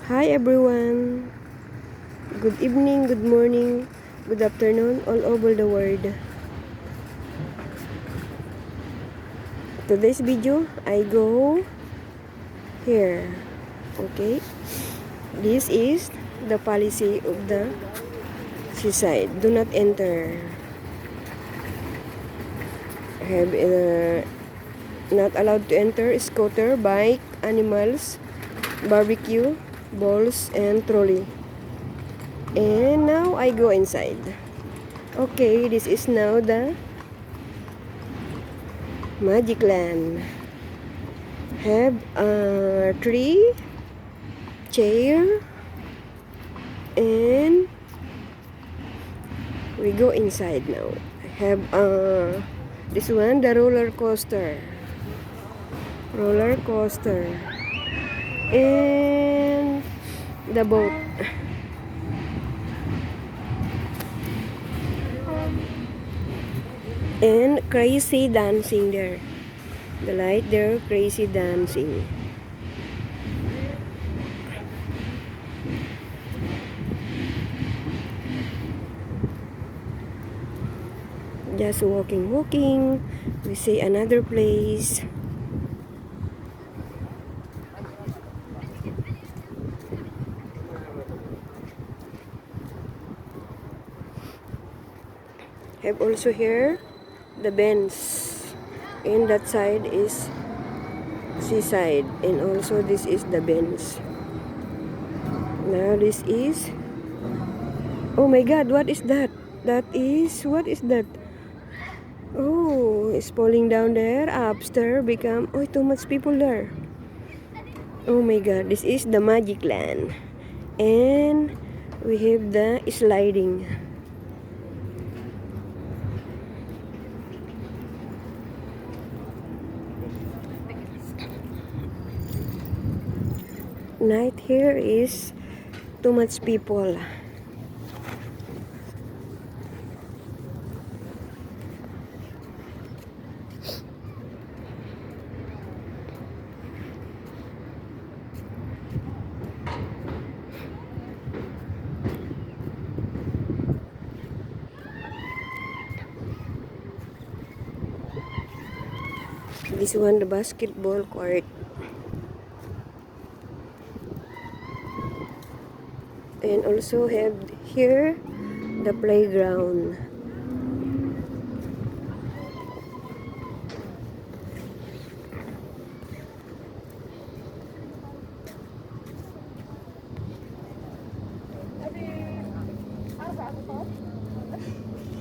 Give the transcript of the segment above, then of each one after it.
Hi everyone. Good evening, good morning, good afternoon all over the world. Today's video, I go here. Okay. This is the policy of the seaside. Do not enter. Have not allowed to enter scooter, bike, animals, barbecue, balls, and trolley. And now I go inside. Okay, this is now the Magic Land. Have a tree, chair, and we go inside now. Have this one, the roller coaster, and the boat. And crazy dancing there. The light there, crazy dancing. Just walking. We see another place. Have also here the bench. And that side is seaside, and also this is the bench. Now this is, oh my god, what is that? What is that? Oh, it's falling down there. Upstairs become, oh, too much people there. Oh my god, this is the Magic Land. And we have the sliding. Night here is too much people. This one, the basketball court. And also have here the playground.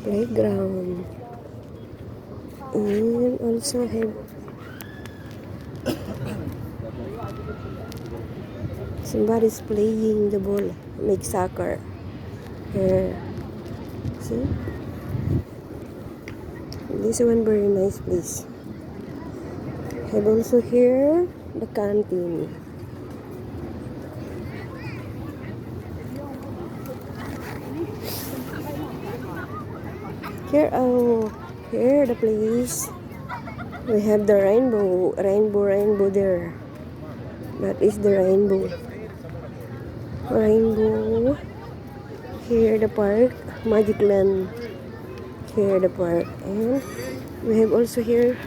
Playground. And also have somebody's playing the ball, make soccer. Here, see? This one very nice place. Have also here the canteen. Here the place. We have the rainbow there. That is the rainbow. Here the park, Magic Land. Here the park, and we have also here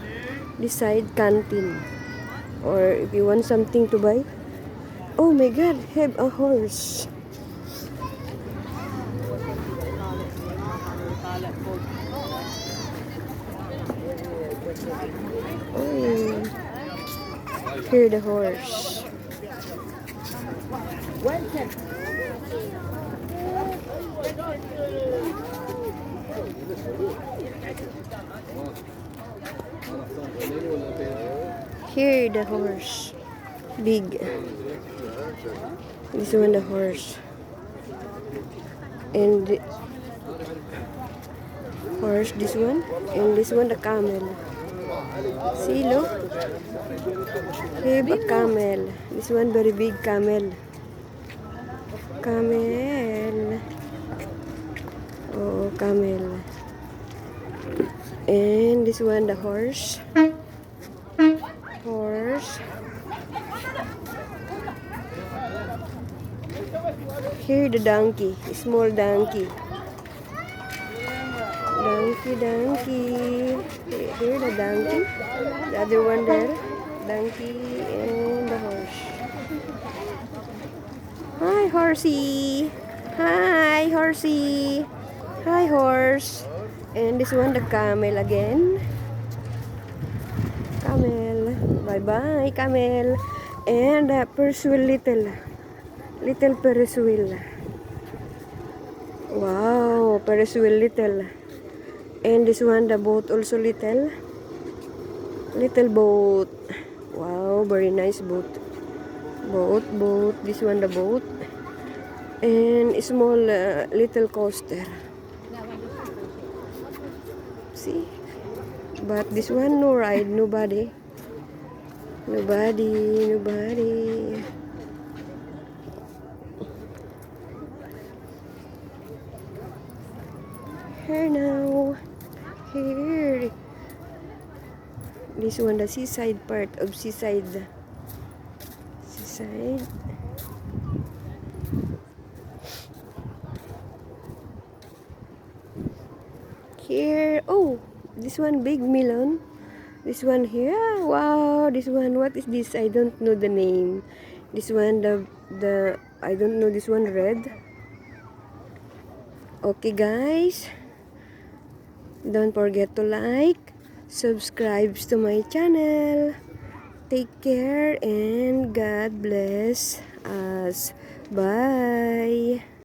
this side canteen. Or if you want something to buy. Oh my God, have a horse. Oh, here the horse. Here the horse. Big. This one the horse. And the horse, this one. And this one the camel. See, look. Have a camel. This one very big camel. Oh, camel. And this one the horse. Here the donkey, small donkey. Donkey. Here the donkey. The other one there. Donkey and the horse. Hi, horsey. Hi, horsey. Hi, horse. And this one, the camel again. Camel. Bye-bye, camel. And Ferris wheel little. Little Ferris wheel. Wow, Ferris wheel little. And this one, the boat also little. Little boat. Wow, very nice boat. Boat. This one, the boat. And small little coaster. See? But this one, no ride, nobody. Here now. Here. This one, the seaside part of seaside. Here. Oh, this one big melon. This one here. Wow, this one. What is this? I don't know the name. This one, the I don't know this one, red. Okay, guys. Don't forget to like, subscribe to my channel. Take care and God bless us. Bye.